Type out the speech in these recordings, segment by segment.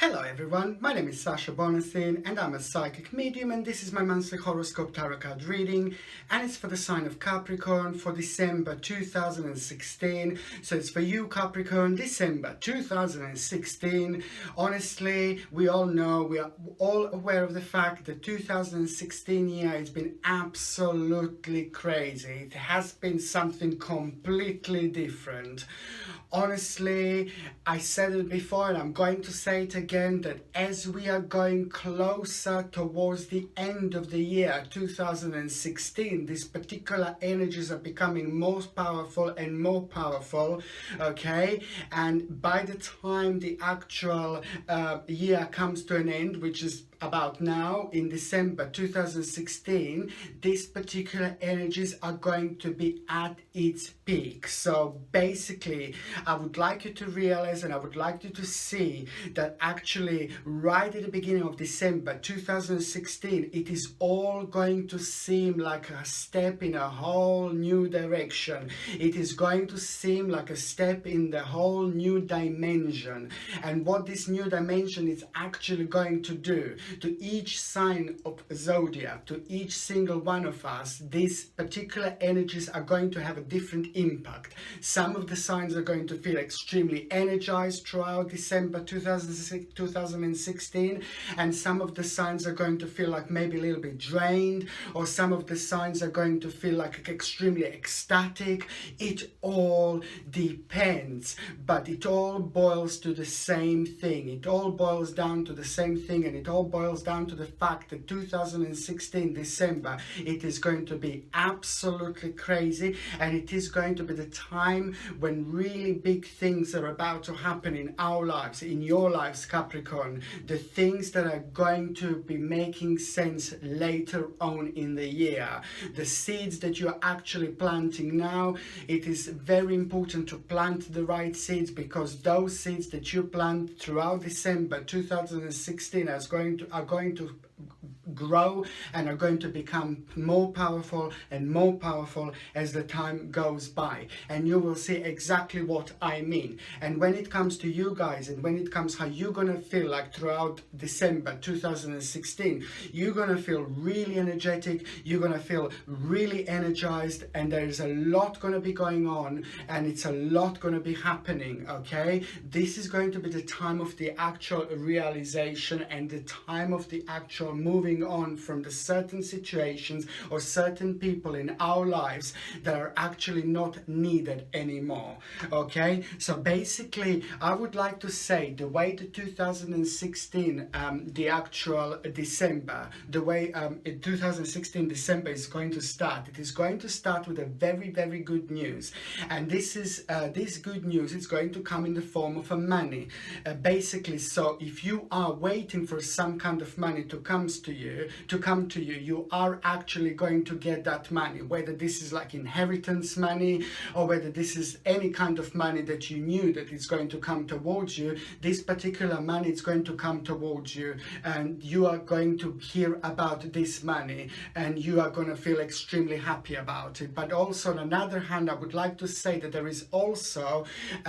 Hello everyone, my name is Sasha Bonasin and I'm a psychic medium, and this is my monthly horoscope tarot card reading, and it's for the sign of Capricorn for December 2016. So it's for you Capricorn, December 2016. Honestly, we all know, we are all aware of the fact that 2016 year has been absolutely crazy. It has been something completely different. Honestly, I said it before and I'm going to say it again, that as we are going closer towards the end of the year 2016, these particular energies are becoming more powerful and more powerful, okay? And by the time the actual year comes to an end, which is about now in December 2016, these particular energies are going to be at its peak. So basically, I would like you to realize and I would like you to see that actually right at the beginning of December 2016, it is all going to seem like a step in a whole new direction. It is going to seem like a step in the whole new dimension. And what this new dimension is actually going to do to each sign of zodiac, to each single one of us, these particular energies are going to have a different impact. Some of the signs are going to feel extremely energized throughout December 2016, and some of the signs are going to feel like maybe a little bit drained, or some of the signs are going to feel like extremely ecstatic. It all depends, but it all boils to the same thing. It all boils down to the same thing, and it all boils down to the fact that 2016 December, it is going to be absolutely crazy, and it is going to be the time when really big things are about to happen in our lives, in your lives Capricorn, the things that are going to be making sense later on in the year. The seeds that you're actually planting now, it is very important to plant the right seeds, because those seeds that you plant throughout December 2016 are going to grow and are going to become more powerful and more powerful as the time goes by, and you will see exactly what I mean. And when it comes to you guys, and when it comes how you're gonna feel like throughout December 2016, you're gonna feel really energetic, you're gonna feel really energized, and there's a lot gonna be going on, and it's a lot gonna be happening, okay? This is going to be the time of the actual realization and the time of the actual moving on from the certain situations or certain people in our lives that are actually not needed anymore, okay? So basically, I would like to say the way the 2016 the actual December, the way 2016 December is going to start, it is going to start with a very good news. And this is this good news is going to come in the form of a money, basically. So if you are waiting for some kind of money to come to you, you are actually going to get that money, whether this is like inheritance money or whether this is any kind of money that you knew that is going to come towards you. This particular money is going to come towards you, and you are going to hear about this money and you are going to feel extremely happy about it. But also on another hand, I would like to say that there is also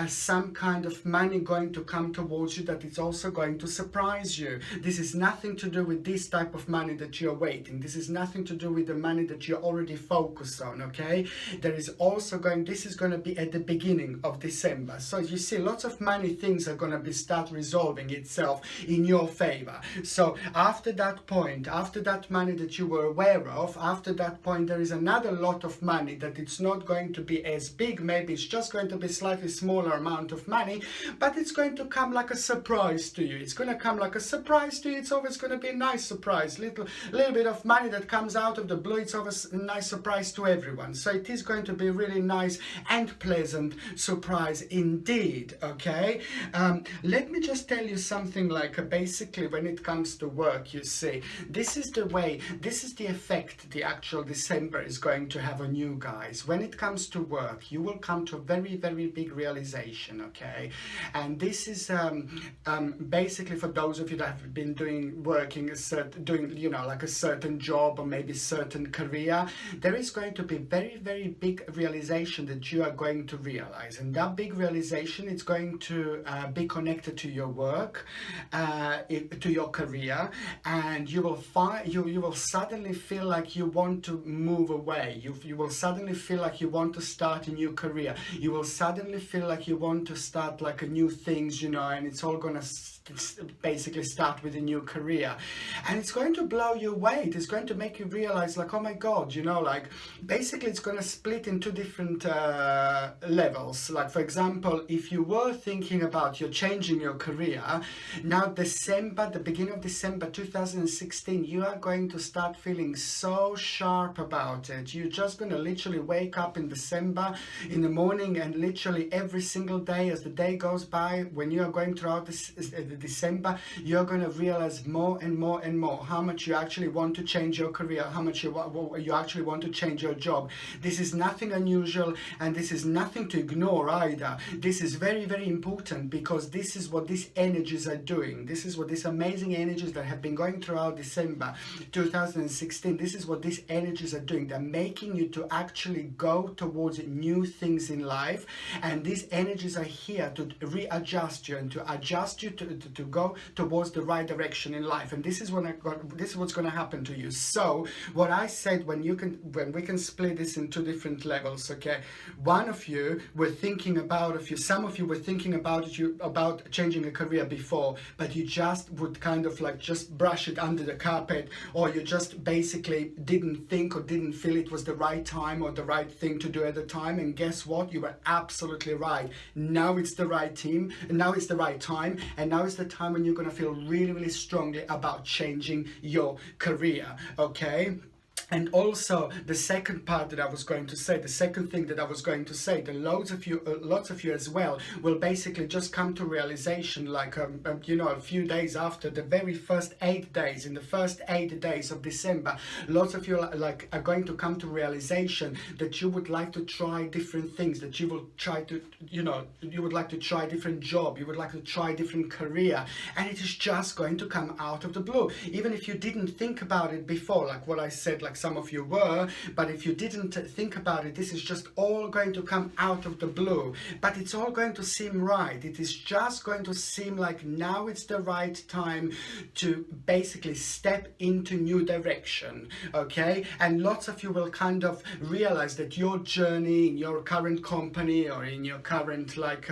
some kind of money going to come towards you that is also going to surprise you. This is nothing to do with this type of money that you're waiting. This is nothing to do with the money that you're already focused on, okay? There is also this is going to be at the beginning of December. So you see, lots of money things are going to start resolving itself in your favor. So after that point, after that money that you were aware of, after that point, there is another lot of money that it's not going to be as big. Maybe it's just going to be slightly smaller amount of money, but it's going to come like a surprise to you. It's going to come like a surprise to you. It's always going to be a nice surprise. Little bit of money that comes out of the blue, it's always a nice surprise to everyone. So it is going to be a really nice and pleasant surprise indeed, okay? Let me just tell you something, like basically when it comes to work, you see, this is the effect the actual December is going to have on you guys. When it comes to work, you will come to a very big realization, okay? And this is basically for those of you that have been doing certain, you know, like a certain job or maybe certain career, there is going to be very, very big realization that you are going to realize. And that big realization is going to be connected to your work, to your career, and you will find, you will suddenly feel like you want to move away. You will suddenly feel like you want to start a new career. You will suddenly feel like you want to start like a new things, you know, and it's all gonna basically start with a new career, and it's going to blow you away. It's going to make you realize like, oh my god, you know, like basically it's going to split into different levels. Like for example, if you were thinking about you're changing your career, now December, the beginning of December 2016, you are going to start feeling so sharp about it. You're just going to literally wake up in December in the morning, and literally every single day as the day goes by, when you are going throughout this December, you're going to realize more and more and more how much you actually want to change your career, how much you actually want to change your job. This is nothing unusual, and this is nothing to ignore either. This is very, very important, because this is what these energies are doing. This is what these amazing energies that have been going throughout December 2016, this is what these energies are doing. They're making you to actually go towards new things in life, and these energies are here to readjust you and to adjust you to go towards the right direction in life. And this is this is what's going to happen to you. So what I said, when we can split this in two different levels, okay? One of you were thinking about some of you were thinking about changing a career before, but you just would kind of like just brush it under the carpet, or you just basically didn't think or didn't feel it was the right time or the right thing to do at the time. And guess what? You were absolutely right. Now it's the right team, and now it's the right time, and now is the time when you're going to feel really, really strongly about changing your career, okay? And also the second part that I was going to say, the second thing that I was going to say, that lots of you as well will basically just come to realization, like you know, a few days after the very first 8 days, in the first 8 days of December, lots of you are going to come to realization that you would like to try different things, that you will try to, you know, you would like to try different job, you would like to try different career, and it is just going to come out of the blue. Even if you didn't think about it before, like what I said, like some of you were, but if you didn't think about it, this is just all going to come out of the blue. But it's all going to seem right. It is just going to seem like now it's the right time to basically step into new direction, okay? And lots of you will kind of realize that your journey in your current company or in your current, like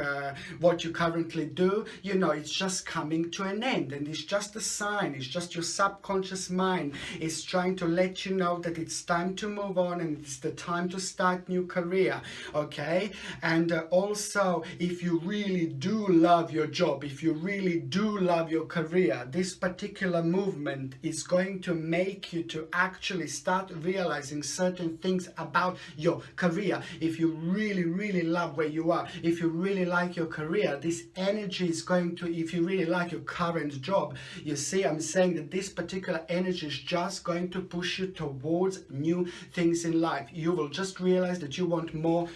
what you currently do, you know, it's just coming to an end, and it's just a sign. It's just your subconscious mind is trying to let you know that it's time to move on, and it's the time to start new career, okay? And also, if you really do love your job, if you really do love your career, this particular movement is going to make you to actually start realizing certain things about your career. If you really, really love where you are, if you really like your career, this energy is going to, if you really like your current job, you see, I'm saying that this particular energy is just going to push you towards new things in life. You will just realize that you want more.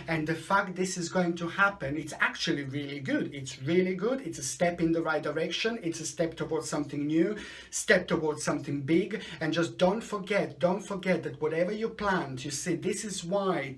And the fact this is going to happen, it's actually really good. It's really good. It's a step in the right direction. It's a step towards something new, step towards something big. And just don't forget that whatever you planned, you see, this is why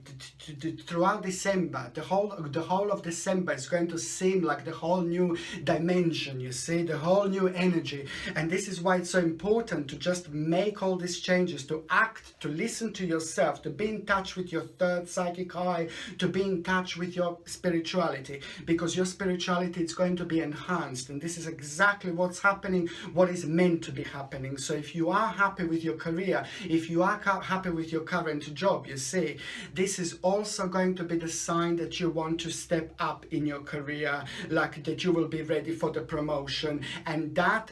throughout December, the whole of December is going to seem like the whole new dimension, you see, the whole new energy. And this is why it's so important to just make all these changes, to act, to listen to yourself, to be in touch with your third psychic eye, to be in touch with your spirituality, because your spirituality is going to be enhanced. And this is exactly what's happening, what is meant to be happening. So if you are happy with your career, if you are happy with your current job, you see, this is also going to be the sign that you want to step up in your career, like that you will be ready for the promotion. And that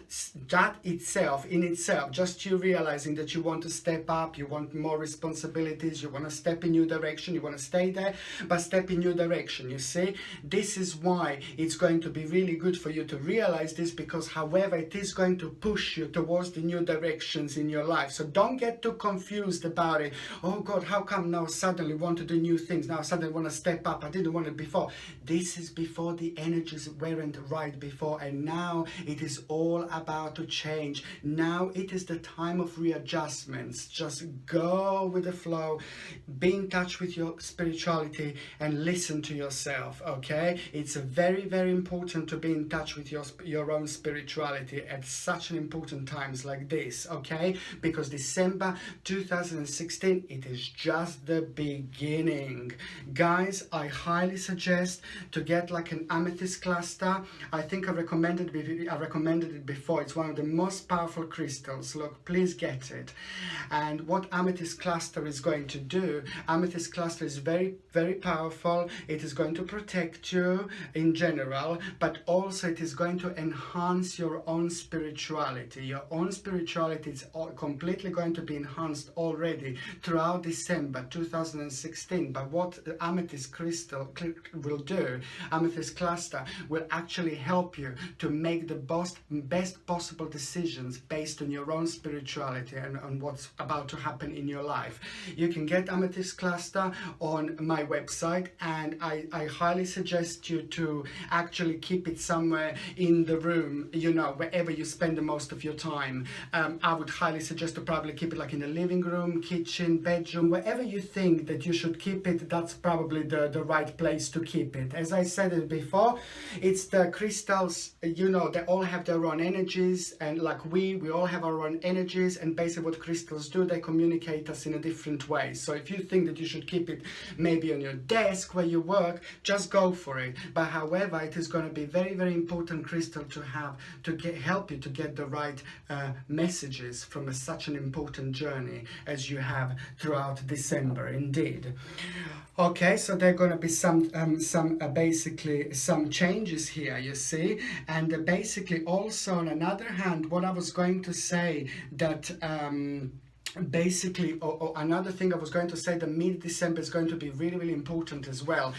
itself, just you realizing that that you want to step up, you want more responsibilities, you want to step in new direction, you want to stay there, but step in new direction, you see. This is why it's going to be really good for you to realize this, because however, it is going to push you towards the new directions in your life. So don't get too confused about it. Oh God, how come now suddenly want to do new things? Now suddenly want to step up. I didn't want it before. This is before the energies weren't right before, and now it is all about to change. Now it is the time of readjustments. Just go with the flow, be in touch with your spirituality, and listen to yourself, okay? It's very, very important to be in touch with your own spirituality at such an important times like this, okay? Because December 2016, it is just the beginning. Guys, I highly suggest to get like an amethyst cluster. I think I recommended it before. It's one of the most powerful crystals. Look, please get it. And what amethyst cluster is going to do, amethyst cluster is very, very powerful. It is going to protect you in general, but also it is going to enhance your own spirituality. Your own spirituality is completely going to be enhanced already throughout December 2016. But what the amethyst crystal will do, amethyst cluster, will actually help you to make the best possible decisions based on your own spirituality and on what's about to happen in your life. You can get amethyst cluster on my website, and I highly suggest you to actually keep it somewhere in the room, you know, wherever you spend the most of your time. I would highly suggest to probably keep it like in the living room, kitchen, bedroom, wherever you think that you should keep it. That's probably the right place to keep it. As I said it before, it's the crystals, you know, they all have their own energies, and like we all have our own energies, and basically what crystals do, they communicate us in a different way. So if you think that you should keep it maybe on your desk where you work, just go for it. But however, it is going to be very, very important crystal to have to help you to get the right messages from such an important journey as you have throughout December, indeed. Okay, so there are going to be some basically some changes here, you see. And basically also on another hand, what I was going to say that basically, or another thing I was going to say, the mid-December is going to be really, really important as well.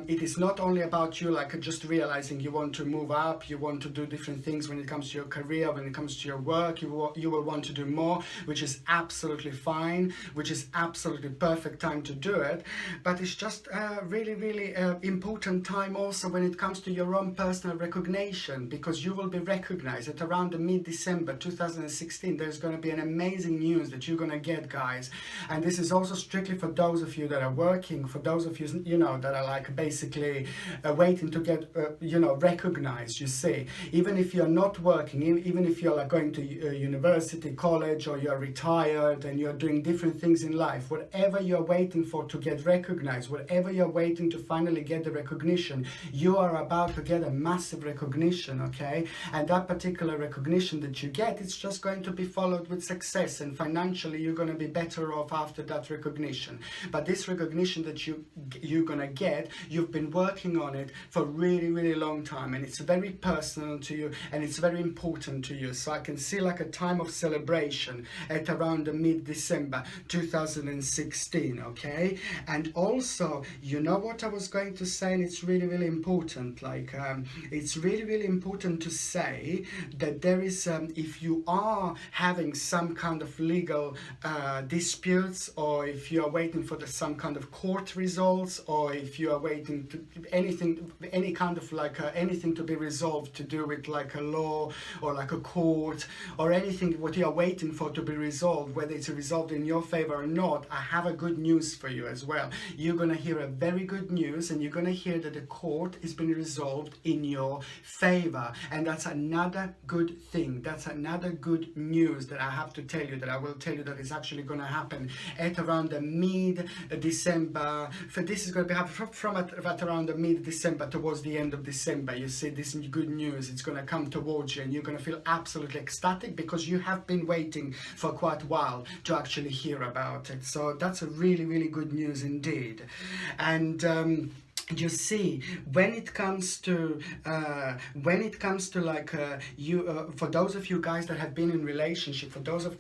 It is not only about you like just realizing you want to move up, you want to do different things when it comes to your career, when it comes to your work, you will want to do more, which is absolutely fine, which is absolutely perfect time to do it. But it's just a really, really important time also when it comes to your own personal recognition, because you will be recognized at around the mid-December 2016. There's going to be an amazing news that you're going to get, guys. And this is also strictly for those of you that are working, for those of you, you know, that are like basically waiting to get you know, recognized, you see. Even if you're not working, even if you're like going to university, college, or you're retired and you're doing different things in life, whatever you're waiting for to get recognized, whatever you're waiting to finally get the recognition, you are about to get a massive recognition, okay? And that particular recognition that you get, it's just going to be followed with success, and financially you're going to be better off after that recognition. But this recognition that you're going to get, you've been working on it for a really, really long time, and it's very personal to you, and it's very important to you. So I can see like a time of celebration at around the mid-December 2016, okay? And also, you know what I was going to say, and it's really, really important, like it's really, really important to say that there is, if you are having some kind of legal disputes, or if you are waiting for some kind of court results, or if you are waiting to any kind of like anything to be resolved to do with like a law or like a court, or anything what you are waiting for to be resolved, whether it's resolved in your favor or not, I have a good news for you as well. You're going to hear a very good news, and you're going to hear that the court has been resolved in your favor, and that's another good thing. That's another good news that I have to tell you, that I will tell you, that is actually going to happen at around the mid-December. For this is going to be happening from at around the mid-December towards the end of December. You see this good news, it's going to come towards you, and you're going to feel absolutely ecstatic because you have been waiting for quite a while to actually hear about it. So that's a really, really good news indeed. And you see, when it comes to like you for those of you guys that have been in relationship, for those of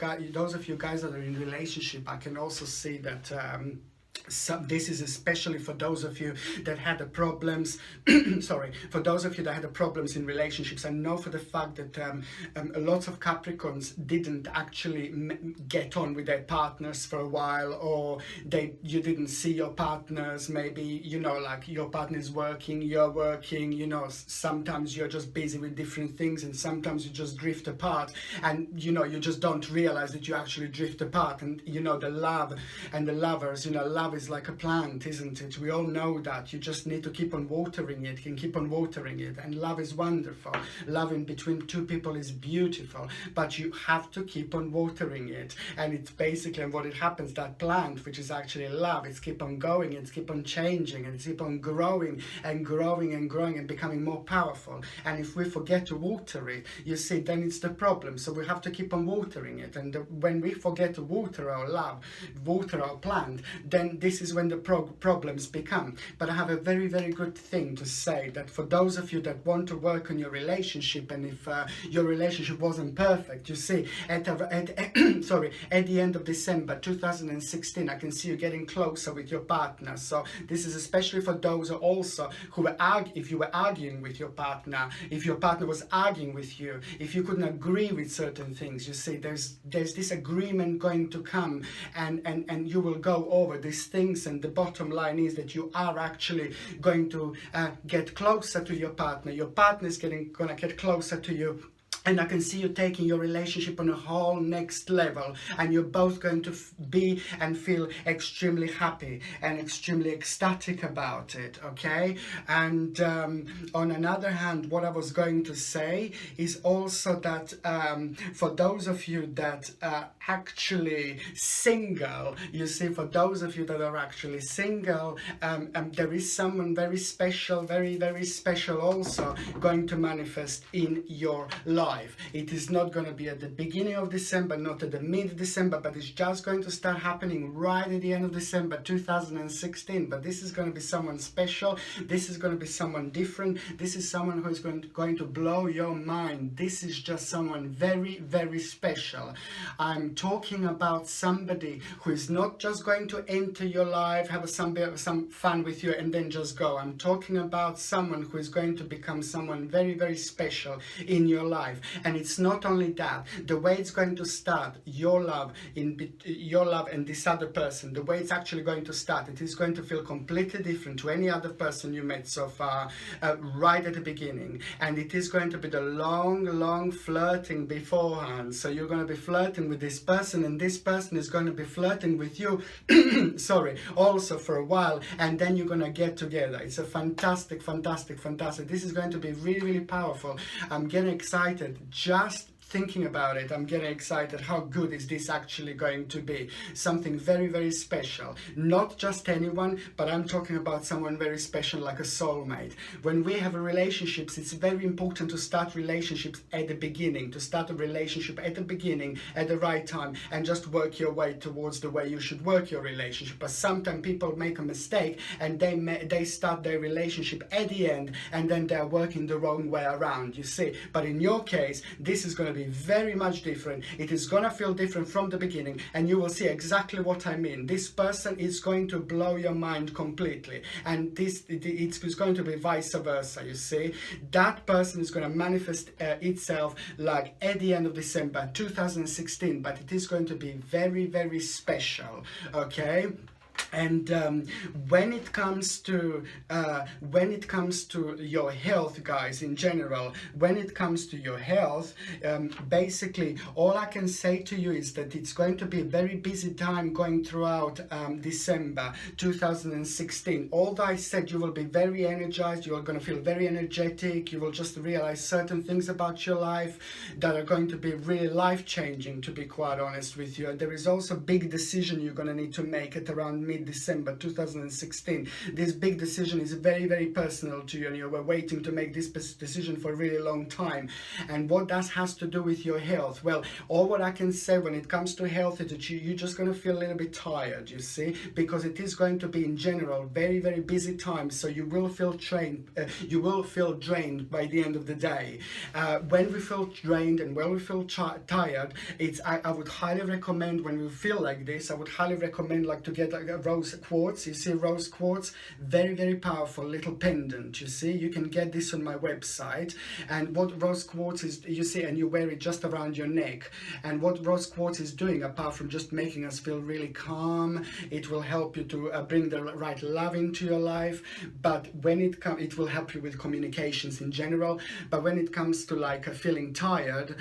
you guys that are in relationship, I can also see that this is especially for those of you that had the problems sorry, for those of you that had the problems in relationships. I know for the fact that lots of Capricorns didn't actually get on with their partners for a while, or you didn't see your partners, maybe, you know, like your partner is working, you're working, you know, sometimes you're just busy with different things, and sometimes you just drift apart, and you know, you just don't realize that you actually drift apart. And you know, the love and the lovers, you know, love is like a plant, isn't it? We all know that. You just need to keep on watering it, and keep on watering it. And love is wonderful. Love in between two people is beautiful, but you have to keep on watering it. And it's basically, and what it happens, that plant, which is actually love, it's keep on going, it's keep on changing, and it's keep on growing and growing and growing and becoming more powerful. And if we forget to water it, you see, then it's the problem. So we have to keep on watering it. And when we forget to water our love, water our plant, then this is when the problems become. But I have a very, very good thing to say, that for those of you that want to work on your relationship, and if your relationship wasn't perfect, you see, at the end of December 2016, I can see you getting closer with your partner. So this is especially for those also who were if you were arguing with your partner, if your partner was arguing with you, if you couldn't agree with certain things, you see, there's this agreement going to come, and you will go over these things, and the bottom line is that you are actually going to get closer to your partner. Your partner is gonna get closer to you. And I can see you taking your relationship on a whole next level, and you're both going to be and feel extremely happy and extremely ecstatic about it, okay? And on another hand, what I was going to say is also that for those of you that are actually single, you see, for those of you that are actually single, there is someone very special, very, very special also going to manifest in your life. It is not going to be at the beginning of December, not at the mid-December, but it's just going to start happening right at the end of December 2016. But this is going to be someone special. This is going to be someone different. This is someone who is going to blow your mind. This is just someone very, very special. I'm talking about somebody who is not just going to enter your life, have some fun with you, and then just go. I'm talking about someone who is going to become someone very, very special in your life. And it's not only that, the way it's going to start, your love and this other person, the way it's actually going to start, it is going to feel completely different to any other person you met so far, right at the beginning. And it is going to be the long flirting beforehand. So you're going to be flirting with this person, and this person is going to be flirting with you also for a while, and then you're going to get together. It's a fantastic. This is going to be really, really powerful. I'm getting excited just thinking about it. I'm getting excited. How good is this actually going to be? Something very, very special. Not just anyone, but I'm talking about someone very special, like a soulmate. When we have relationships, it's very important to start relationships at the beginning, to start a relationship at the beginning, at the right time, and just work your way towards the way you should work your relationship. But sometimes people make a mistake, and they start their relationship at the end, and then they're working the wrong way around, you see. But in your case, this is going to be very much different. It is going to feel different from the beginning, and you will see exactly what I mean. This person is going to blow your mind completely, and it's going to be vice versa, you see. That person is going to manifest itself like at the end of December 2016, but it is going to be very, very special, okay? And when it comes to your health, guys, in general, when it comes to your health, basically all I can say to you is that it's going to be a very busy time going throughout December 2016. Although I said you will be very energized, you are going to feel very energetic, you will just realize certain things about your life that are going to be really life-changing, to be quite honest with you. And there is also a big decision you're going to need to make at around mid-December 2016. This big decision is very, very personal to you, and you were waiting to make this decision for a really long time. And what that has to do with your health? Well, all what I can say when it comes to health is that you're just going to feel a little bit tired, you see, because it is going to be in general very, very busy time. So you will feel drained by the end of the day. When we feel drained and when we feel tired, I would highly recommend, when we feel like this, I would highly recommend like to get like a rose quartz. You see, rose quartz, very, very powerful little pendant. You see, you can get this on my website. And what rose quartz is, you see, and you wear it just around your neck. And what rose quartz is doing, apart from just making us feel really calm, it will help you to bring the right love into your life. But when it will help you with communications in general. But when it comes to like feeling tired,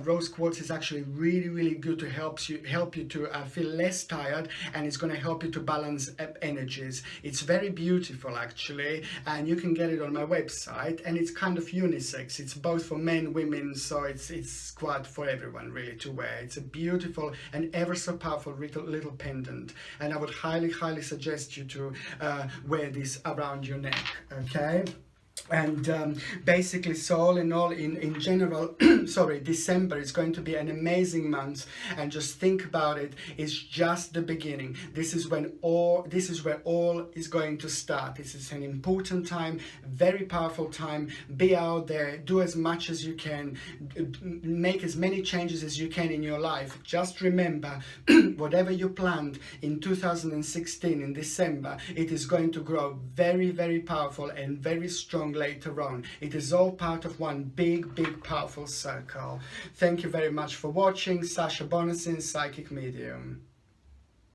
rose quartz is actually really, really good to help you to feel less tired, and it's going to help you to balance energies. It's very beautiful actually, and you can get it on my website, and it's kind of unisex. It's both for men, women, so it's quite for everyone really to wear. It's a beautiful and ever so powerful little pendant, and I would highly, highly suggest you to wear this around your neck, okay? And basically, so all in all, in general, sorry, December is going to be an amazing month, and just think about it, it's just the beginning. This is where all is going to start. This is an important time, very powerful time. Be out there, do as much as you can, make as many changes as you can in your life. Just remember, whatever you planned in 2016 in December, it is going to grow very, very powerful and very strong later on. It is all part of one big, big, powerful circle. Thank you very much for watching. Sasha Bonasin, Psychic Medium.